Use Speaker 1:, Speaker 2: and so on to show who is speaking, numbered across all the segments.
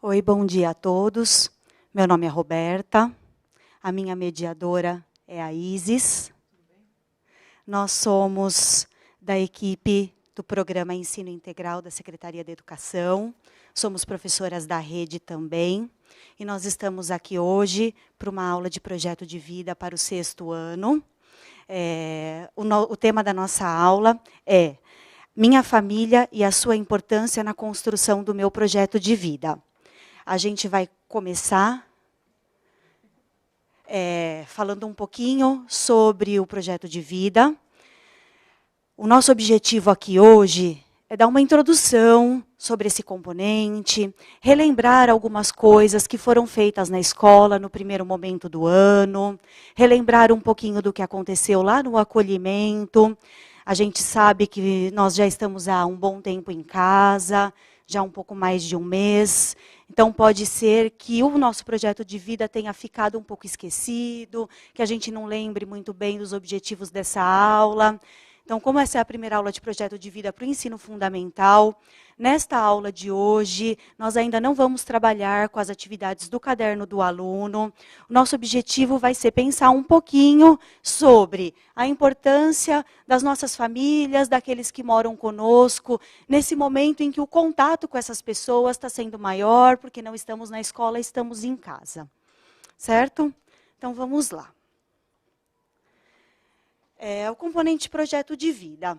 Speaker 1: Oi, bom dia a todos. Meu nome é Roberta, a minha mediadora é a Isis. Nós somos da equipe do Programa Ensino Integral da Secretaria de Educação, somos professoras da rede também, e nós estamos aqui hoje para uma aula de projeto de vida para o 6º ano. O tema da nossa aula é Minha família e a sua importância na construção do meu projeto de vida. A gente vai começar falando um pouquinho sobre o projeto de vida. O nosso objetivo aqui hoje é dar uma introdução sobre esse componente, relembrar algumas coisas que foram feitas na escola no primeiro momento do ano, relembrar um pouquinho do que aconteceu lá no acolhimento. A gente sabe que nós já estamos há um bom tempo em casa, já um pouco mais de um mês. Então, pode ser que o nosso projeto de vida tenha ficado um pouco esquecido, que a gente não lembre muito bem dos objetivos dessa aula. Então, como essa é a primeira aula de projeto de vida para o ensino fundamental, nesta aula de hoje, nós ainda não vamos trabalhar com as atividades do caderno do aluno. O nosso objetivo vai ser pensar um pouquinho sobre a importância das nossas famílias, daqueles que moram conosco, nesse momento em que o contato com essas pessoas está sendo maior, porque não estamos na escola, estamos em casa. Certo? Então, vamos lá. O componente projeto de vida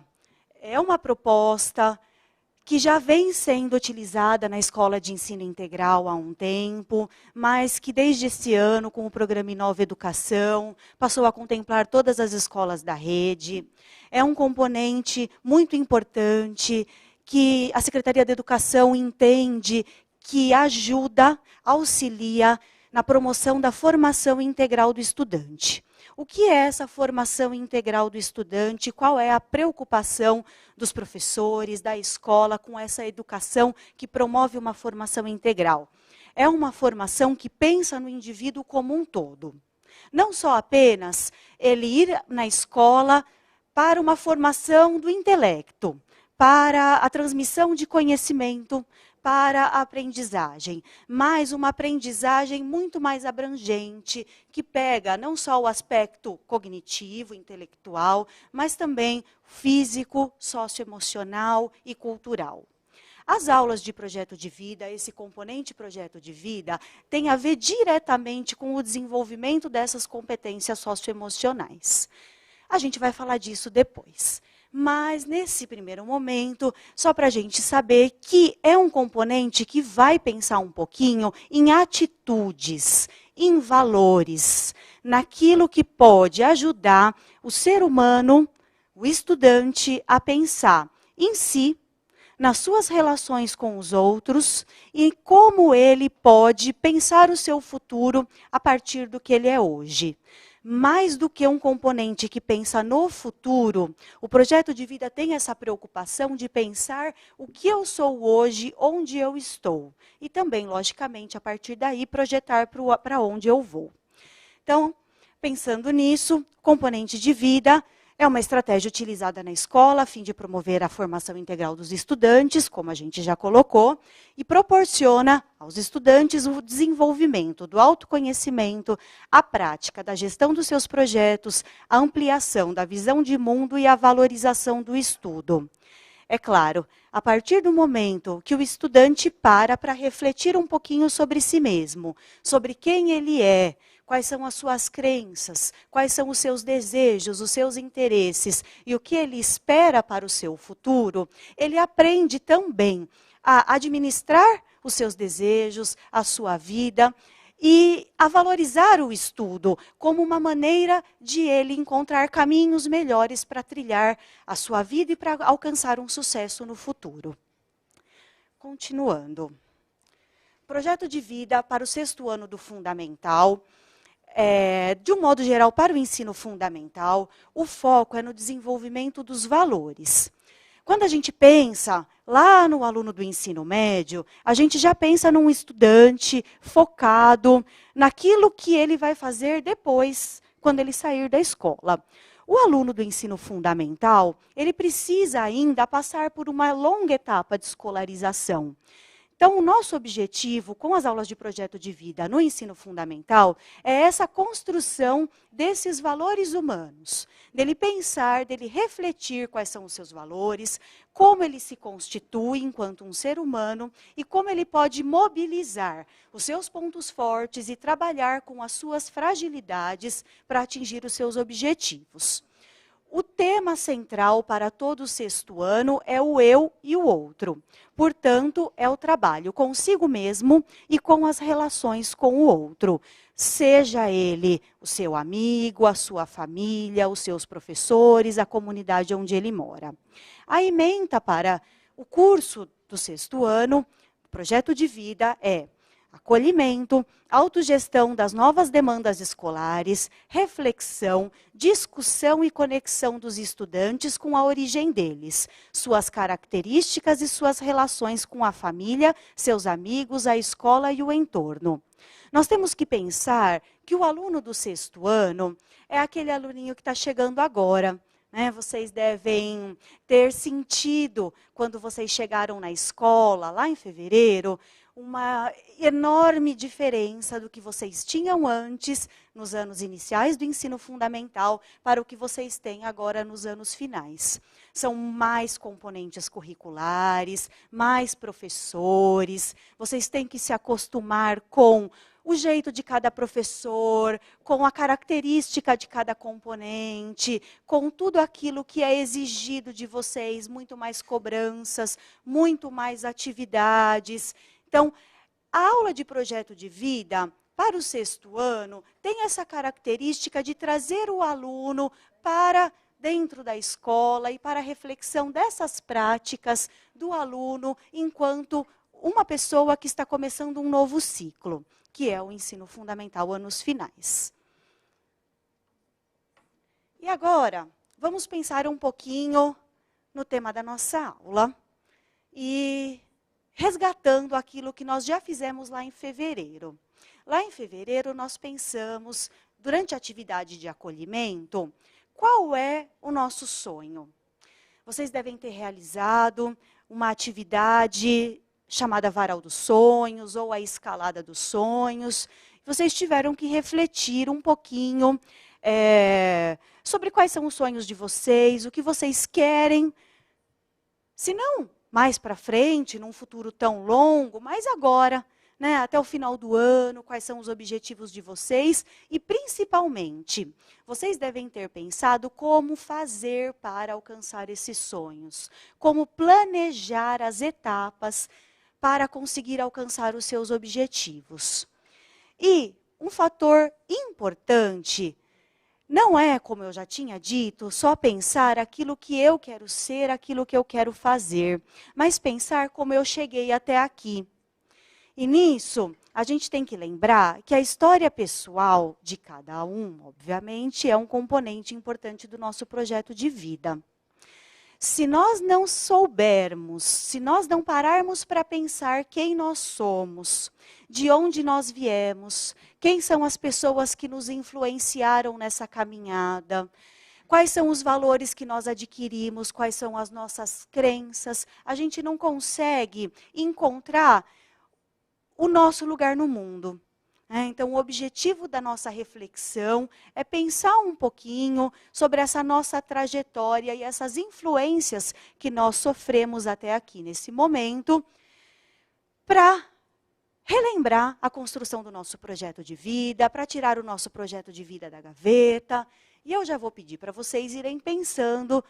Speaker 1: é uma proposta que já vem sendo utilizada na escola de ensino integral há um tempo, mas que desde esse ano, com o programa Inova Educação, passou a contemplar todas as escolas da rede. É um componente muito importante que a Secretaria de Educação entende que ajuda, auxilia na promoção da formação integral do estudante. O que é essa formação integral do estudante? Qual é a preocupação dos professores, da escola, com essa educação que promove uma formação integral? É uma formação que pensa no indivíduo como um todo. Não só apenas ele ir na escola para uma formação do intelecto, para a transmissão de conhecimento, para a aprendizagem, mas uma aprendizagem muito mais abrangente, que pega não só o aspecto cognitivo, intelectual, mas também físico, socioemocional e cultural. As aulas de projeto de vida, esse componente projeto de vida, tem a ver diretamente com o desenvolvimento dessas competências socioemocionais. A gente vai falar disso depois. Mas, nesse primeiro momento, só para a gente saber que é um componente que vai pensar um pouquinho em atitudes, em valores, naquilo que pode ajudar o ser humano, o estudante, a pensar em si, nas suas relações com os outros e como ele pode pensar o seu futuro a partir do que ele é hoje. Mais do que um componente que pensa no futuro, o projeto de vida tem essa preocupação de pensar o que eu sou hoje, onde eu estou. E também, logicamente, a partir daí, projetar para onde eu vou. Então, pensando nisso, componente de vida é uma estratégia utilizada na escola a fim de promover a formação integral dos estudantes, como a gente já colocou, e proporciona aos estudantes o desenvolvimento do autoconhecimento, a prática da gestão dos seus projetos, a ampliação da visão de mundo e a valorização do estudo. É claro, a partir do momento que o estudante para refletir um pouquinho sobre si mesmo, sobre quem ele é, quais são as suas crenças, quais são os seus desejos, os seus interesses e o que ele espera para o seu futuro, ele aprende também a administrar os seus desejos, a sua vida e a valorizar o estudo como uma maneira de ele encontrar caminhos melhores para trilhar a sua vida e para alcançar um sucesso no futuro. Continuando. Projeto de vida para o 6º ano do Fundamental. De um modo geral, para o ensino fundamental, o foco é no desenvolvimento dos valores. Quando a gente pensa lá no aluno do ensino médio, a gente já pensa num estudante focado naquilo que ele vai fazer depois, quando ele sair da escola. O aluno do ensino fundamental, ele precisa ainda passar por uma longa etapa de escolarização, Então, o nosso objetivo com as aulas de projeto de vida no ensino fundamental é essa construção desses valores humanos, dele pensar, dele refletir quais são os seus valores, como ele se constitui enquanto um ser humano e como ele pode mobilizar os seus pontos fortes e trabalhar com as suas fragilidades para atingir os seus objetivos. O tema central para todo o sexto ano é o eu e o outro. Portanto, é o trabalho consigo mesmo e com as relações com o outro. Seja ele o seu amigo, a sua família, os seus professores, a comunidade onde ele mora. A ementa para o curso do sexto ano, o projeto de vida é acolhimento, autogestão das novas demandas escolares, reflexão, discussão e conexão dos estudantes com a origem deles, suas características e suas relações com a família, seus amigos, a escola e o entorno. Nós temos que pensar que o aluno do sexto ano é aquele aluninho que está chegando agora. Vocês devem ter sentido, quando vocês chegaram na escola, lá em fevereiro, uma enorme diferença do que vocês tinham antes, nos anos iniciais do ensino fundamental, para o que vocês têm agora nos anos finais. São mais componentes curriculares, mais professores, vocês têm que se acostumar com o jeito de cada professor, com a característica de cada componente, com tudo aquilo que é exigido de vocês, muito mais cobranças, muito mais atividades. Então, a aula de projeto de vida, para o sexto ano, tem essa característica de trazer o aluno para dentro da escola e para a reflexão dessas práticas do aluno enquanto uma pessoa que está começando um novo ciclo, que é o ensino fundamental, anos finais. E agora, vamos pensar um pouquinho no tema da nossa aula e resgatando aquilo que nós já fizemos lá em fevereiro. Lá em fevereiro, nós pensamos, durante a atividade de acolhimento, qual é o nosso sonho. Vocês devem ter realizado uma atividade chamada Varal dos Sonhos, ou a Escalada dos Sonhos. Vocês tiveram que refletir um pouquinho sobre quais são os sonhos de vocês, o que vocês querem, se não mais para frente, num futuro tão longo, mas agora, até o final do ano, quais são os objetivos de vocês e, principalmente, vocês devem ter pensado como fazer para alcançar esses sonhos, como planejar as etapas para conseguir alcançar os seus objetivos. E um fator importante não é, como eu já tinha dito, só pensar aquilo que eu quero ser, aquilo que eu quero fazer, mas pensar como eu cheguei até aqui. E nisso, a gente tem que lembrar que a história pessoal de cada um, obviamente, é um componente importante do nosso projeto de vida. Se nós não soubermos, se nós não pararmos para pensar quem nós somos, de onde nós viemos, quem são as pessoas que nos influenciaram nessa caminhada, quais são os valores que nós adquirimos, quais são as nossas crenças, a gente não consegue encontrar o nosso lugar no mundo. Então, o objetivo da nossa reflexão é pensar um pouquinho sobre essa nossa trajetória e essas influências que nós sofremos até aqui, nesse momento, para relembrar a construção do nosso projeto de vida, para tirar o nosso projeto de vida da gaveta. E eu já vou pedir para vocês irem pensando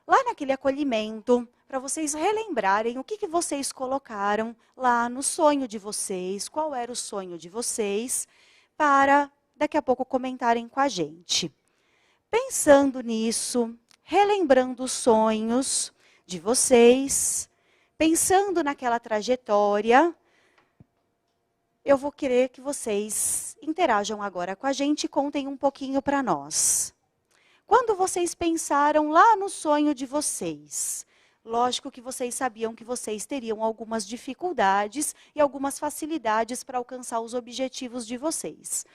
Speaker 1: lá naquele acolhimento, para vocês relembrarem o que vocês colocaram lá no sonho de vocês, qual era o sonho de vocês, para daqui a pouco comentarem com a gente. Pensando nisso, relembrando os sonhos de vocês, pensando naquela trajetória, eu vou querer que vocês interajam agora com a gente e contem um pouquinho para nós. Quando vocês pensaram lá no sonho de vocês, lógico que vocês sabiam que vocês teriam algumas dificuldades e algumas facilidades para alcançar os objetivos de vocês.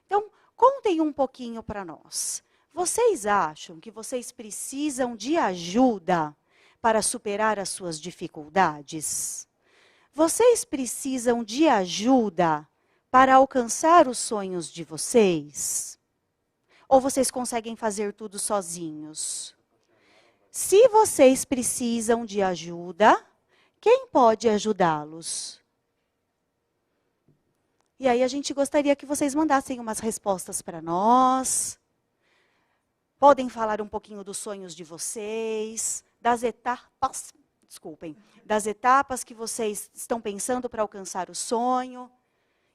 Speaker 1: Então, contem um pouquinho para nós. Vocês acham que vocês precisam de ajuda para superar as suas dificuldades? vocês precisam de ajuda para alcançar os sonhos de vocês? Ou vocês conseguem fazer tudo sozinhos? Se vocês precisam de ajuda, quem pode ajudá-los? E aí a gente gostaria que vocês mandassem umas respostas para nós. Podem falar um pouquinho dos sonhos de vocês, das etapas, das etapas que vocês estão pensando para alcançar o sonho.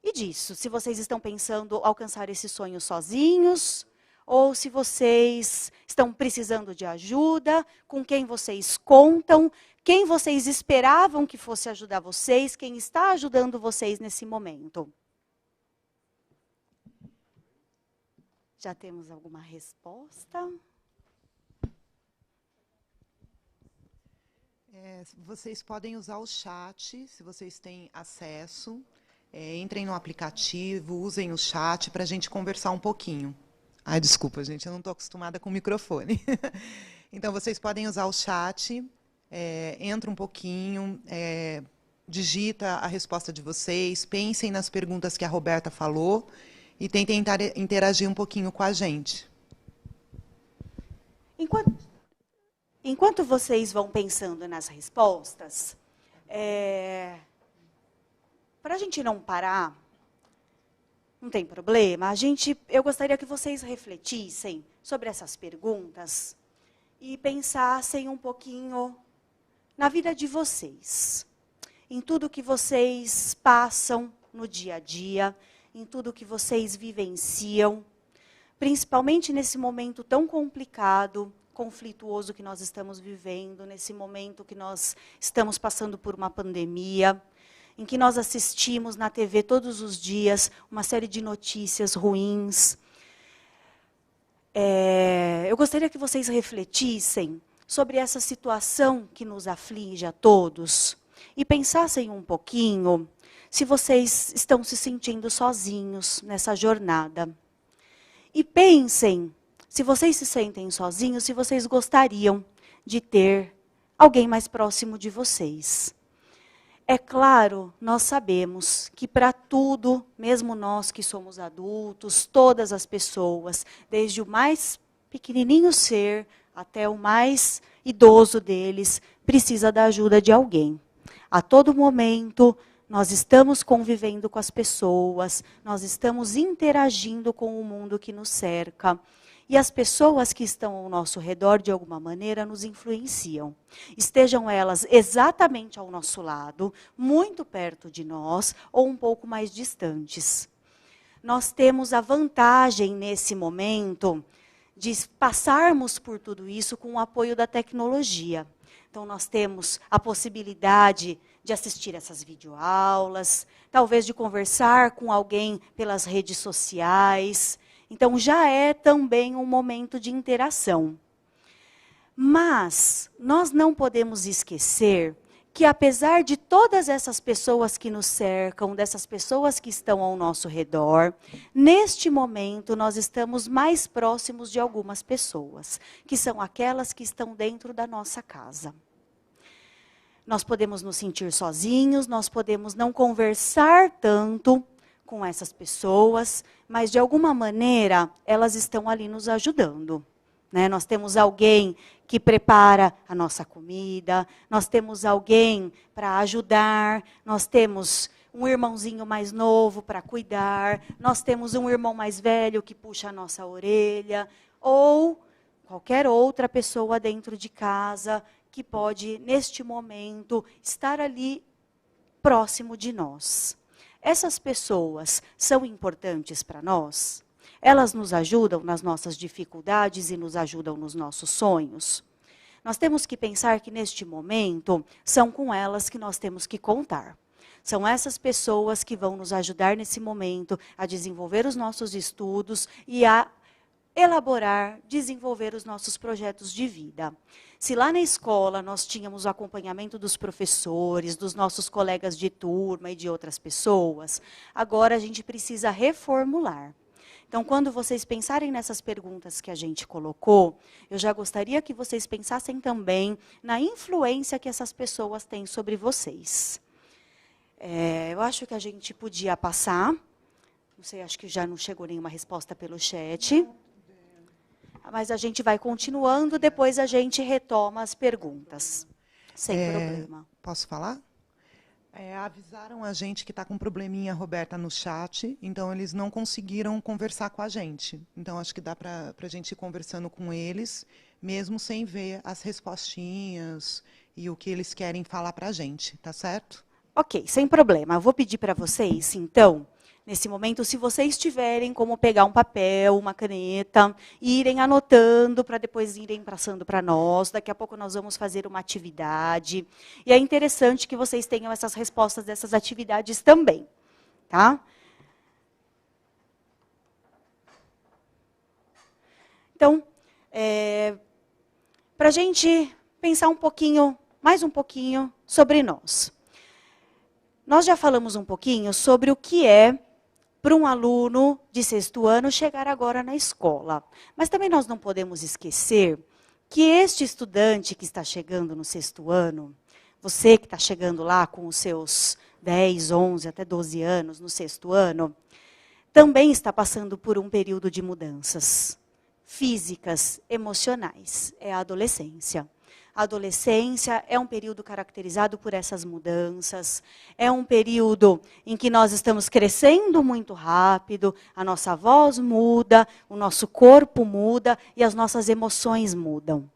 Speaker 1: E disso, se vocês estão pensando alcançar esse sonho sozinhos, ou se vocês estão precisando de ajuda, com quem vocês contam, quem vocês esperavam que fosse ajudar vocês, quem está ajudando vocês nesse momento. Já temos alguma resposta?
Speaker 2: Vocês podem usar o chat, se vocês têm acesso. Entrem no aplicativo, usem o chat para a gente conversar um pouquinho. Ai, desculpa, gente, eu não estou acostumada com o microfone. Então, vocês podem usar o chat, entra um pouquinho, digita a resposta de vocês, pensem nas perguntas que a Roberta falou e tentem interagir um pouquinho com a gente.
Speaker 1: Enquanto vocês vão pensando nas respostas, para a gente não parar, não tem problema, eu gostaria que vocês refletissem sobre essas perguntas e pensassem um pouquinho na vida de vocês, em tudo que vocês passam no dia a dia, em tudo que vocês vivenciam, principalmente nesse momento tão complicado, conflituoso que nós estamos vivendo, nesse momento que nós estamos passando por uma pandemia, em que nós assistimos na TV todos os dias uma série de notícias ruins. Eu gostaria que vocês refletissem sobre essa situação que nos aflige a todos e pensassem um pouquinho se vocês estão se sentindo sozinhos nessa jornada. E pensem, se vocês se sentem sozinhos, se vocês gostariam de ter alguém mais próximo de vocês. É claro, nós sabemos que para tudo, mesmo nós que somos adultos, todas as pessoas, desde o mais pequenininho ser até o mais idoso deles, precisa da ajuda de alguém. A todo momento, nós estamos convivendo com as pessoas, nós estamos interagindo com o mundo que nos cerca. E as pessoas que estão ao nosso redor, de alguma maneira, nos influenciam. Estejam elas exatamente ao nosso lado, muito perto de nós, ou um pouco mais distantes. Nós temos a vantagem, nesse momento, de passarmos por tudo isso com o apoio da tecnologia. Então, nós temos a possibilidade de assistir essas videoaulas, talvez de conversar com alguém pelas redes sociais. Então, já é também um momento de interação. Mas nós não podemos esquecer que, apesar de todas essas pessoas que nos cercam, dessas pessoas que estão ao nosso redor, neste momento nós estamos mais próximos de algumas pessoas, que são aquelas que estão dentro da nossa casa. Nós podemos nos sentir sozinhos, nós podemos não conversar tanto com essas pessoas, mas de alguma maneira elas estão ali nos ajudando. Né? Nós temos alguém que prepara a nossa comida, nós temos alguém para ajudar, nós temos um irmãozinho mais novo para cuidar, nós temos um irmão mais velho que puxa a nossa orelha, ou qualquer outra pessoa dentro de casa que pode, neste momento, estar ali próximo de nós. Essas pessoas são importantes para nós? Elas nos ajudam nas nossas dificuldades e nos ajudam nos nossos sonhos? Nós temos que pensar que, neste momento, são com elas que nós temos que contar. São essas pessoas que vão nos ajudar nesse momento a desenvolver os nossos estudos e a elaborar, desenvolver os nossos projetos de vida. Se lá na escola nós tínhamos o acompanhamento dos professores, dos nossos colegas de turma e de outras pessoas, agora a gente precisa reformular. Então, quando vocês pensarem nessas perguntas que a gente colocou, eu já gostaria que vocês pensassem também na influência que essas pessoas têm sobre vocês. Eu acho que a gente podia passar. Não sei, acho que já não chegou nenhuma resposta pelo chat. Mas a gente vai continuando, depois a gente retoma as perguntas. Sem problema.
Speaker 2: Posso falar? Avisaram a gente que está com um probleminha, Roberta, no chat, então eles não conseguiram conversar com a gente. Então, acho que dá para a gente ir conversando com eles, mesmo sem ver as respostinhas e o que eles querem falar para a gente, tá certo?
Speaker 1: Ok, sem problema. Eu vou pedir para vocês, então, nesse momento, se vocês tiverem como pegar um papel, uma caneta, e irem anotando para depois irem passando para nós. Daqui a pouco nós vamos fazer uma atividade. E é interessante que vocês tenham essas respostas dessas atividades também. Tá? Então, para a gente pensar um pouquinho, mais um pouquinho, sobre nós. Nós já falamos um pouquinho sobre o que é para um aluno de 6º ano chegar agora na escola. Mas também nós não podemos esquecer que este estudante que está chegando no 6º ano, você que está chegando lá com os seus 10, 11, até 12 anos no 6º ano, também está passando por um período de mudanças físicas, emocionais. É a adolescência. A adolescência é um período caracterizado por essas mudanças, é um período em que nós estamos crescendo muito rápido, a nossa voz muda, o nosso corpo muda e as nossas emoções mudam.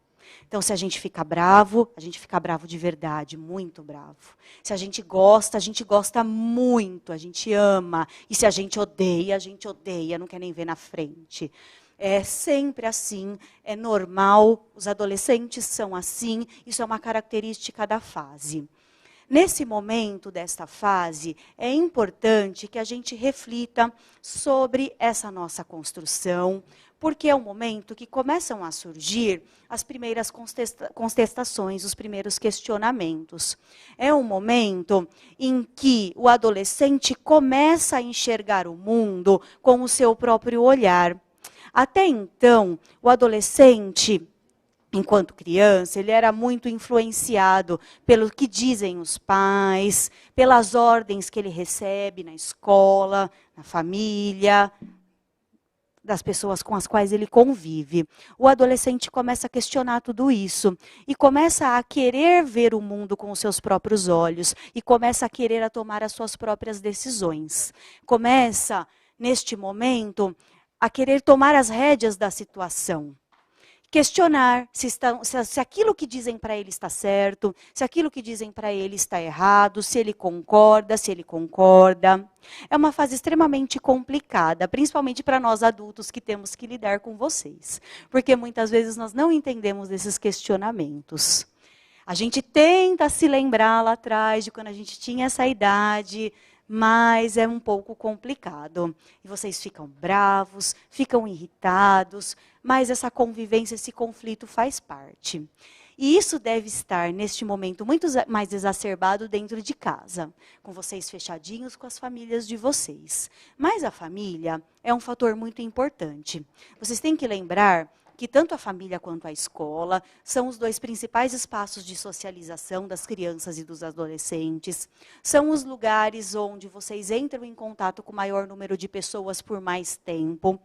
Speaker 1: Então, se a gente fica bravo de verdade, muito bravo. Se a gente gosta muito, a gente ama. E se a gente odeia, não quer nem ver na frente. É sempre assim, é normal, os adolescentes são assim, isso é uma característica da fase. Nesse momento desta fase, é importante que a gente reflita sobre essa nossa construção, porque é um momento que começam a surgir as primeiras contestações, os primeiros questionamentos. É um momento em que o adolescente começa a enxergar o mundo com o seu próprio olhar. Até então, o adolescente, enquanto criança, ele era muito influenciado pelo que dizem os pais, pelas ordens que ele recebe na escola, na família, das pessoas com as quais ele convive. O adolescente começa a questionar tudo isso e começa a querer ver o mundo com os seus próprios olhos e começa a querer tomar as suas próprias decisões. Começa, neste momento, a querer tomar as rédeas da situação. Questionar se aquilo que dizem para ele está certo, se aquilo que dizem para ele está errado, se ele concorda. É uma fase extremamente complicada, principalmente para nós adultos que temos que lidar com vocês. Porque muitas vezes nós não entendemos esses questionamentos. A gente tenta se lembrar lá atrás de quando a gente tinha essa idade, mas é um pouco complicado. E vocês ficam bravos, ficam irritados, mas essa convivência, esse conflito faz parte. E isso deve estar, neste momento, muito mais exacerbado dentro de casa, com vocês fechadinhos com as famílias de vocês. Mas a família é um fator muito importante. Vocês têm que lembrar que tanto a família quanto a escola são os dois principais espaços de socialização das crianças e dos adolescentes. São os lugares onde vocês entram em contato com o maior número de pessoas por mais tempo.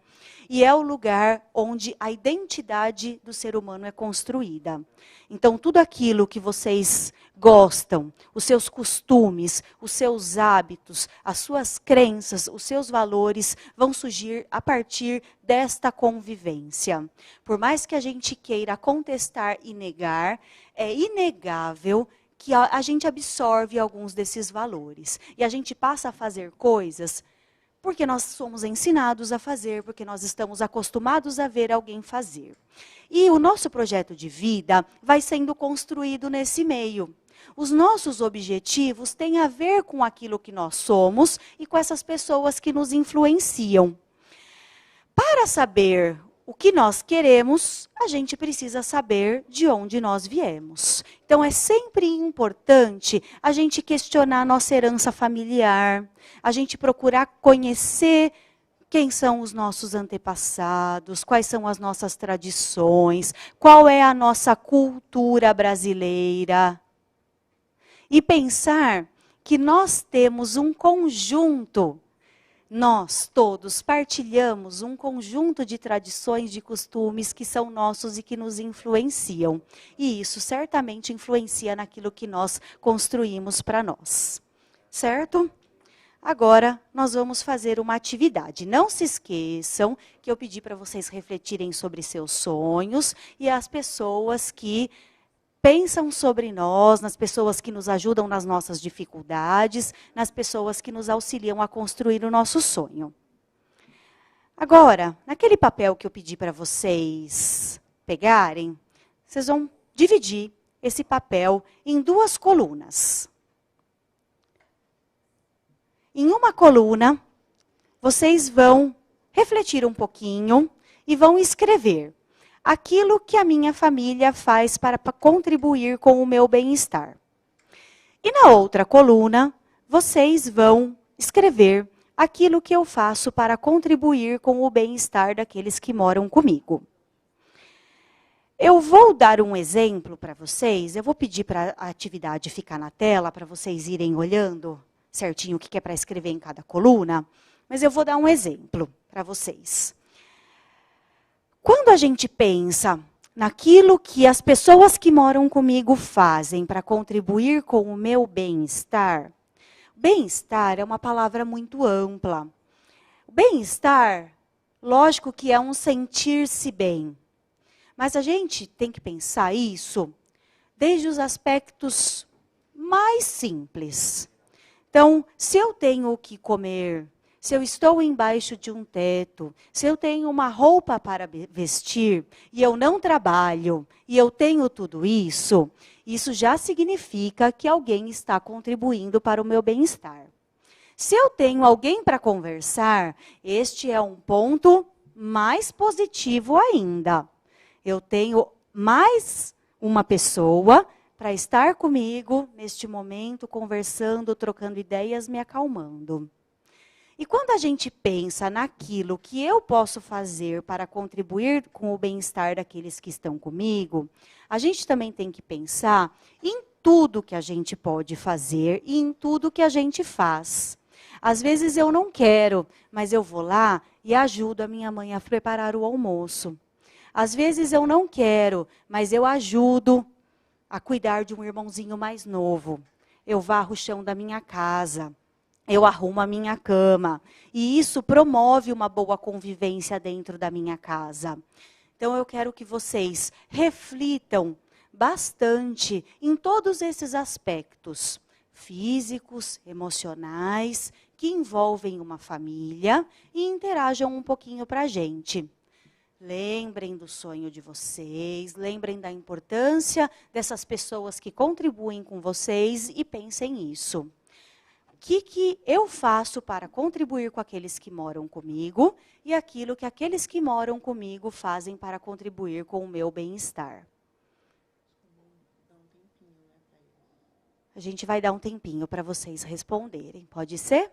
Speaker 1: E é o lugar onde a identidade do ser humano é construída. Então, tudo aquilo que vocês gostam, os seus costumes, os seus hábitos, as suas crenças, os seus valores, vão surgir a partir desta convivência. Por mais que a gente queira contestar e negar, é inegável que a gente absorve alguns desses valores. E a gente passa a fazer coisas porque nós somos ensinados a fazer, porque nós estamos acostumados a ver alguém fazer. E o nosso projeto de vida vai sendo construído nesse meio. Os nossos objetivos têm a ver com aquilo que nós somos e com essas pessoas que nos influenciam. Para saber o que nós queremos, a gente precisa saber de onde nós viemos. Então, é sempre importante a gente questionar a nossa herança familiar, a gente procurar conhecer quem são os nossos antepassados, quais são as nossas tradições, qual é a nossa cultura brasileira. E pensar que nós temos um conjunto, nós todos partilhamos um conjunto de tradições, de costumes que são nossos e que nos influenciam. E isso certamente influencia naquilo que nós construímos para nós. Certo? Agora, nós vamos fazer uma atividade. Não se esqueçam que eu pedi para vocês refletirem sobre seus sonhos e as pessoas que pensam sobre nós, nas pessoas que nos ajudam nas nossas dificuldades, nas pessoas que nos auxiliam a construir o nosso sonho. Agora, naquele papel que eu pedi para vocês pegarem, vocês vão dividir esse papel em 2 colunas. Em uma coluna, vocês vão refletir um pouquinho e vão escrever aquilo que a minha família faz para contribuir com o meu bem-estar. E na outra coluna, vocês vão escrever aquilo que eu faço para contribuir com o bem-estar daqueles que moram comigo. Eu vou dar um exemplo para vocês, eu vou pedir para a atividade ficar na tela, para vocês irem olhando certinho o que é para escrever em cada coluna, mas eu vou dar um exemplo para vocês. Quando a gente pensa naquilo que as pessoas que moram comigo fazem para contribuir com o meu bem-estar, bem-estar é uma palavra muito ampla. Bem-estar, lógico que é um sentir-se bem. Mas a gente tem que pensar isso desde os aspectos mais simples. Então, se eu tenho o que comer, se eu estou embaixo de um teto, se eu tenho uma roupa para vestir, e eu não trabalho, e eu tenho tudo isso, isso já significa que alguém está contribuindo para o meu bem-estar. Se eu tenho alguém para conversar, este é um ponto mais positivo ainda. Eu tenho mais uma pessoa para estar comigo neste momento, conversando, trocando ideias, me acalmando. E quando a gente pensa naquilo que eu posso fazer para contribuir com o bem-estar daqueles que estão comigo, a gente também tem que pensar em tudo que a gente pode fazer e em tudo que a gente faz. Às vezes eu não quero, mas eu vou lá e ajudo a minha mãe a preparar o almoço. Às vezes eu não quero, mas eu ajudo a cuidar de um irmãozinho mais novo. Eu varro o chão da minha casa. Eu arrumo a minha cama. E isso promove uma boa convivência dentro da minha casa. Então, eu quero que vocês reflitam bastante em todos esses aspectos físicos, emocionais, que envolvem uma família e interajam um pouquinho para a gente. Lembrem do sonho de vocês, lembrem da importância dessas pessoas que contribuem com vocês e pensem nisso. O que eu faço para contribuir com aqueles que moram comigo e aquilo que aqueles que moram comigo fazem para contribuir com o meu bem-estar. A gente vai dar um tempinho para vocês responderem. Pode ser?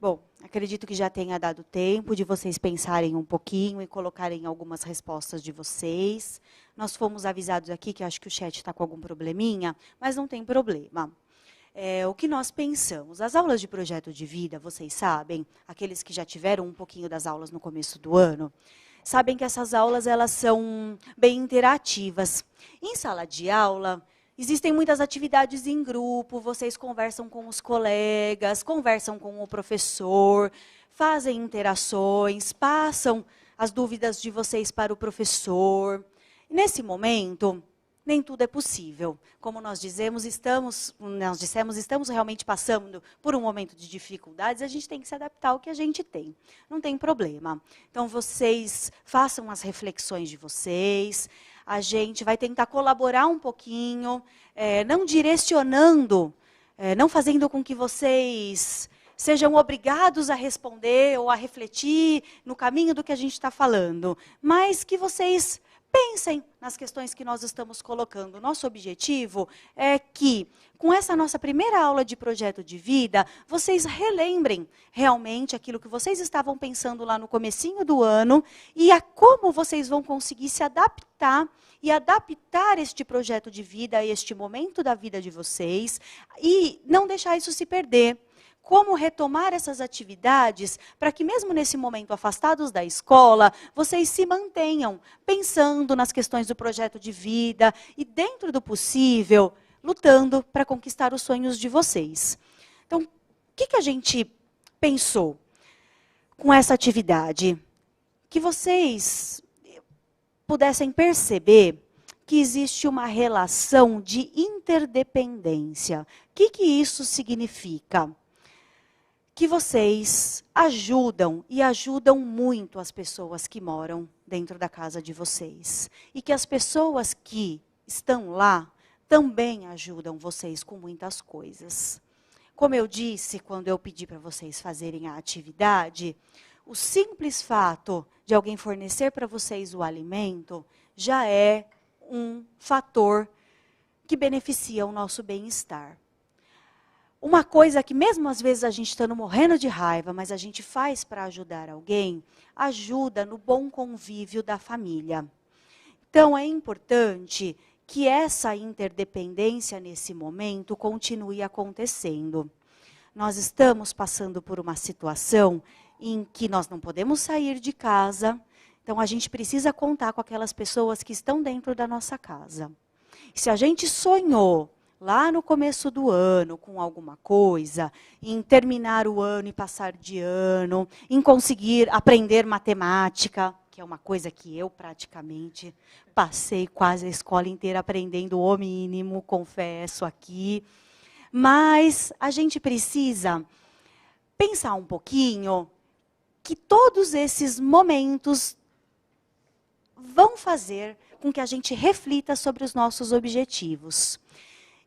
Speaker 1: Bom, acredito que já tenha dado tempo de vocês pensarem um pouquinho e colocarem algumas respostas de vocês. Nós fomos avisados aqui que acho que o chat está com algum probleminha, mas não tem problema. O que nós pensamos? As aulas de projeto de vida, vocês sabem, aqueles que já tiveram um pouquinho das aulas no começo do ano, sabem que essas aulas elas são bem interativas. Em sala de aula, existem muitas atividades em grupo, vocês conversam com os colegas, conversam com o professor, fazem interações, passam as dúvidas de vocês para o professor. Nesse momento, nem tudo é possível. Como nós dissemos, estamos realmente passando por um momento de dificuldades, a gente tem que se adaptar ao que a gente tem. Não tem problema. Então, vocês façam as reflexões de vocês, a gente vai tentar colaborar um pouquinho, não direcionando, não fazendo com que vocês sejam obrigados a responder ou a refletir no caminho do que a gente está falando, mas que vocês pensem nas questões que nós estamos colocando. Nosso objetivo é que, com essa nossa primeira aula de projeto de vida, vocês relembrem realmente aquilo que vocês estavam pensando lá no comecinho do ano e a como vocês vão conseguir se adaptar e adaptar este projeto de vida a este momento da vida de vocês e não deixar isso se perder. Como retomar essas atividades para que, mesmo nesse momento afastados da escola, vocês se mantenham pensando nas questões do projeto de vida e, dentro do possível, lutando para conquistar os sonhos de vocês. Então, o que a gente pensou com essa atividade? Que vocês pudessem perceber que existe uma relação de interdependência. O que isso significa? Que vocês ajudam e ajudam muito as pessoas que moram dentro da casa de vocês. E que as pessoas que estão lá também ajudam vocês com muitas coisas. Como eu disse, quando eu pedi para vocês fazerem a atividade, o simples fato de alguém fornecer para vocês o alimento já é um fator que beneficia o nosso bem-estar. Uma coisa que mesmo às vezes a gente estando morrendo de raiva, mas a gente faz para ajudar alguém, ajuda no bom convívio da família. Então é importante que essa interdependência nesse momento continue acontecendo. Nós estamos passando por uma situação em que nós não podemos sair de casa, então a gente precisa contar com aquelas pessoas que estão dentro da nossa casa. Se a gente sonhou lá no começo do ano, com alguma coisa, em terminar o ano e passar de ano, em conseguir aprender matemática, que é uma coisa que eu praticamente passei quase a escola inteira aprendendo o mínimo, confesso aqui. Mas a gente precisa pensar um pouquinho que todos esses momentos vão fazer com que a gente reflita sobre os nossos objetivos.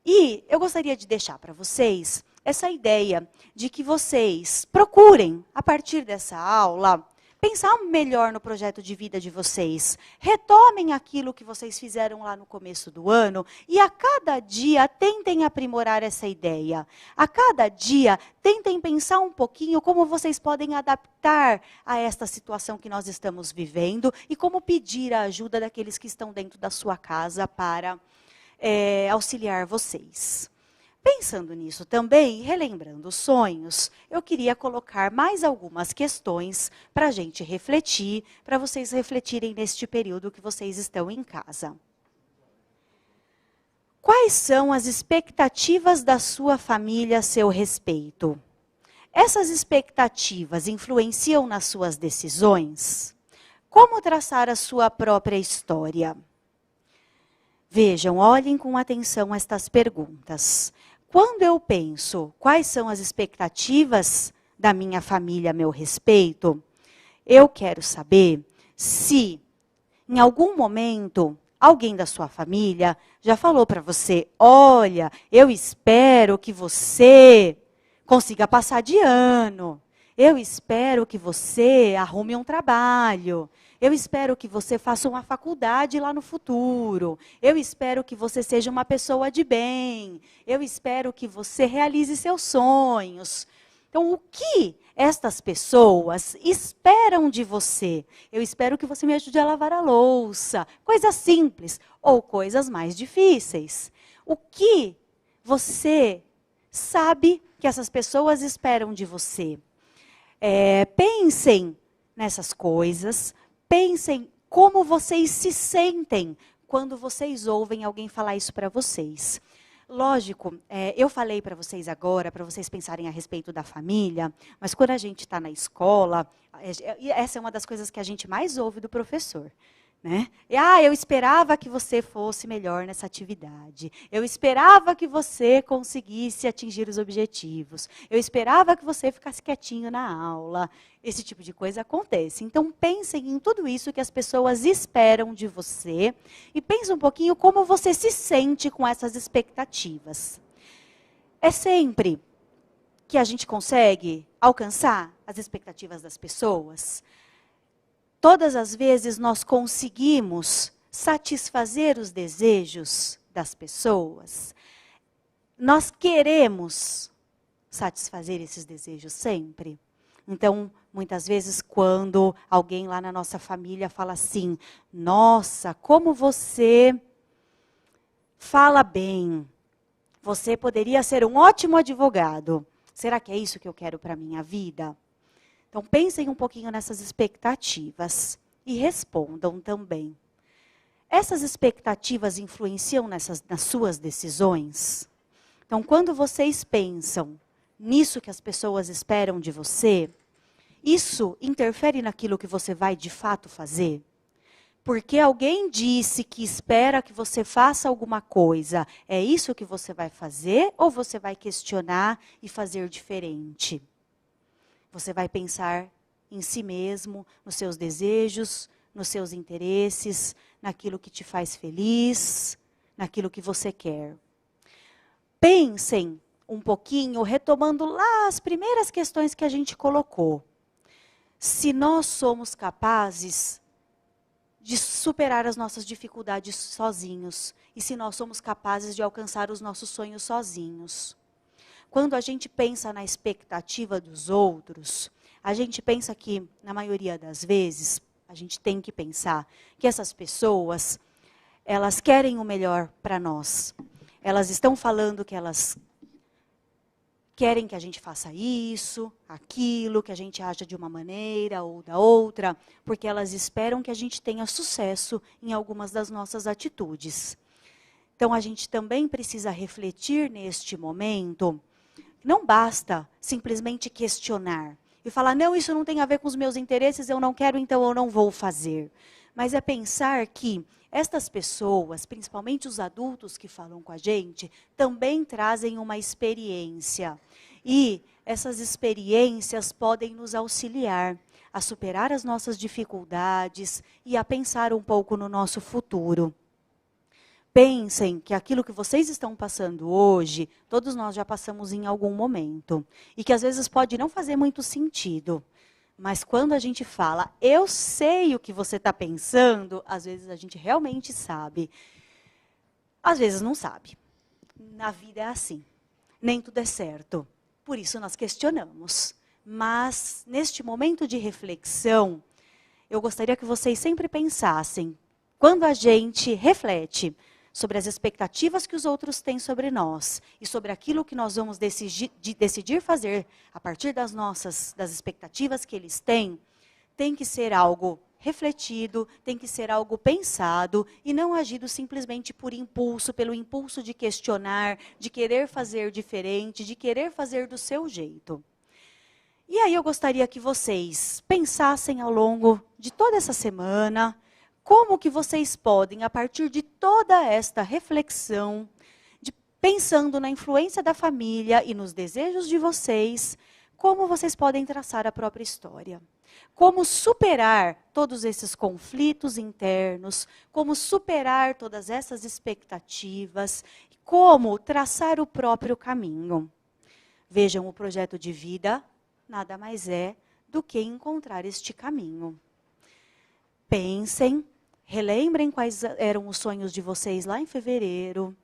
Speaker 1: E eu gostaria de deixar para vocês essa ideia de que vocês procurem, a partir dessa aula, pensar melhor no projeto de vida de vocês. Retomem aquilo que vocês fizeram lá no começo do ano e a cada dia tentem aprimorar essa ideia. A cada dia tentem pensar um pouquinho como vocês podem adaptar a esta situação que nós estamos vivendo e como pedir a ajuda daqueles que estão dentro da sua casa para auxiliar vocês. Pensando nisso também, relembrando os sonhos, eu queria colocar mais algumas questões para a gente refletir, para vocês refletirem neste período que vocês estão em casa. Quais são as expectativas da sua família a seu respeito? Essas expectativas influenciam nas suas decisões? Como traçar a sua própria história? Vejam, olhem com atenção estas perguntas. Quando eu penso quais são as expectativas da minha família a meu respeito, eu quero saber se, em algum momento, alguém da sua família já falou para você, olha, eu espero que você consiga passar de ano, eu espero que você arrume um trabalho, eu espero que você faça uma faculdade lá no futuro. Eu espero que você seja uma pessoa de bem. Eu espero que você realize seus sonhos. Então, o que estas pessoas esperam de você? Eu espero que você me ajude a lavar a louça. Coisas simples ou coisas mais difíceis. O que você sabe que essas pessoas esperam de você? Pensem nessas coisas. Pensem como vocês se sentem quando vocês ouvem alguém falar isso para vocês. Lógico, eu falei para vocês agora, para vocês pensarem a respeito da família, mas quando a gente está na escola, essa é uma das coisas que a gente mais ouve do professor. Né? Eu esperava que você fosse melhor nessa atividade. Eu esperava que você conseguisse atingir os objetivos. Eu esperava que você ficasse quietinho na aula. Esse tipo de coisa acontece. Então, pensem em tudo isso que as pessoas esperam de você e pense um pouquinho como você se sente com essas expectativas. É sempre que a gente consegue alcançar as expectativas das pessoas? Todas as vezes nós conseguimos satisfazer os desejos das pessoas. Nós queremos satisfazer esses desejos sempre. Então, muitas vezes, quando alguém lá na nossa família fala assim, nossa, como você fala bem, você poderia ser um ótimo advogado. Será que é isso que eu quero para a minha vida? Então, pensem um pouquinho nessas expectativas e respondam também. Essas expectativas influenciam nas suas decisões? Então, quando vocês pensam nisso que as pessoas esperam de você, isso interfere naquilo que você vai de fato fazer? Porque alguém disse que espera que você faça alguma coisa, é isso que você vai fazer ou você vai questionar e fazer diferente? Você vai pensar em si mesmo, nos seus desejos, nos seus interesses, naquilo que te faz feliz, naquilo que você quer. Pensem um pouquinho, retomando lá as primeiras questões que a gente colocou. Se nós somos capazes de superar as nossas dificuldades sozinhos, e se nós somos capazes de alcançar os nossos sonhos sozinhos. Quando a gente pensa na expectativa dos outros, a gente pensa que, na maioria das vezes, a gente tem que pensar que essas pessoas, elas querem o melhor para nós. Elas estão falando que elas querem que a gente faça isso, aquilo, que a gente aja de uma maneira ou da outra, porque elas esperam que a gente tenha sucesso em algumas das nossas atitudes. Então, a gente também precisa refletir neste momento. Não basta simplesmente questionar e falar, não, isso não tem a ver com os meus interesses, eu não quero, então eu não vou fazer. Mas é pensar que estas pessoas, principalmente os adultos que falam com a gente, também trazem uma experiência. E essas experiências podem nos auxiliar a superar as nossas dificuldades e a pensar um pouco no nosso futuro. Pensem que aquilo que vocês estão passando hoje, todos nós já passamos em algum momento. E que às vezes pode não fazer muito sentido. Mas quando a gente fala, eu sei o que você está pensando, às vezes a gente realmente sabe. Às vezes não sabe. Na vida é assim. Nem tudo é certo. Por isso nós questionamos. Mas neste momento de reflexão, eu gostaria que vocês sempre pensassem, quando a gente reflete sobre as expectativas que os outros têm sobre nós e sobre aquilo que nós vamos decidir fazer a partir das expectativas que eles têm, tem que ser algo refletido, tem que ser algo pensado e não agido simplesmente por impulso, pelo impulso de questionar, de querer fazer diferente, de querer fazer do seu jeito. E aí eu gostaria que vocês pensassem ao longo de toda essa semana, como que vocês podem, a partir de toda esta reflexão, pensando na influência da família e nos desejos de vocês, como vocês podem traçar a própria história. Como superar todos esses conflitos internos, como superar todas essas expectativas, como traçar o próprio caminho. Vejam, o projeto de vida nada mais é do que encontrar este caminho. Pensem, relembrem quais eram os sonhos de vocês lá em fevereiro.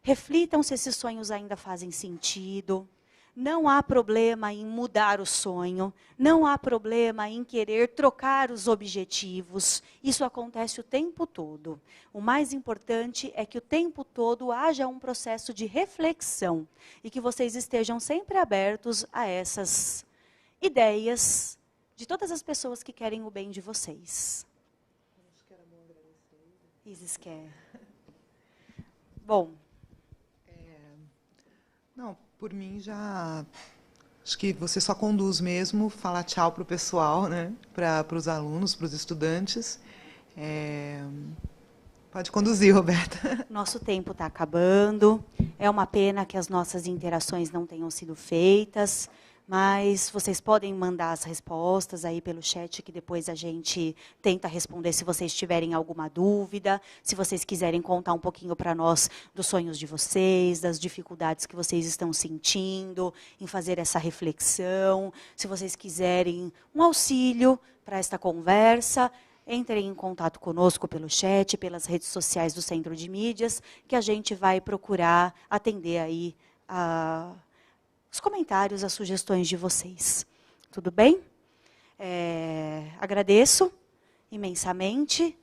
Speaker 1: Reflitam se esses sonhos ainda fazem sentido. Não há problema em mudar o sonho, não há problema em querer trocar os objetivos. Isso acontece o tempo todo. O mais importante é que o tempo todo haja um processo de reflexão e que vocês estejam sempre abertos a essas ideias de todas as pessoas que querem o bem de vocês. Isis quer. Bom.
Speaker 2: Não, por mim já... Acho que você só conduz mesmo, falar tchau para o pessoal, né? Para os alunos, para os estudantes. Pode conduzir, Roberta.
Speaker 1: Nosso tempo está acabando. É uma pena que as nossas interações não tenham sido feitas, mas vocês podem mandar as respostas aí pelo chat, que depois a gente tenta responder se vocês tiverem alguma dúvida, se vocês quiserem contar um pouquinho para nós dos sonhos de vocês, das dificuldades que vocês estão sentindo em fazer essa reflexão, se vocês quiserem um auxílio para esta conversa, entrem em contato conosco pelo chat, pelas redes sociais do Centro de Mídias, que a gente vai procurar atender aí os comentários, as sugestões de vocês. Tudo bem? Agradeço imensamente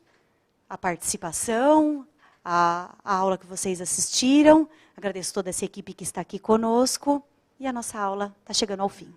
Speaker 1: a participação, a aula que vocês assistiram. Agradeço toda essa equipe que está aqui conosco. E a nossa aula está chegando ao fim.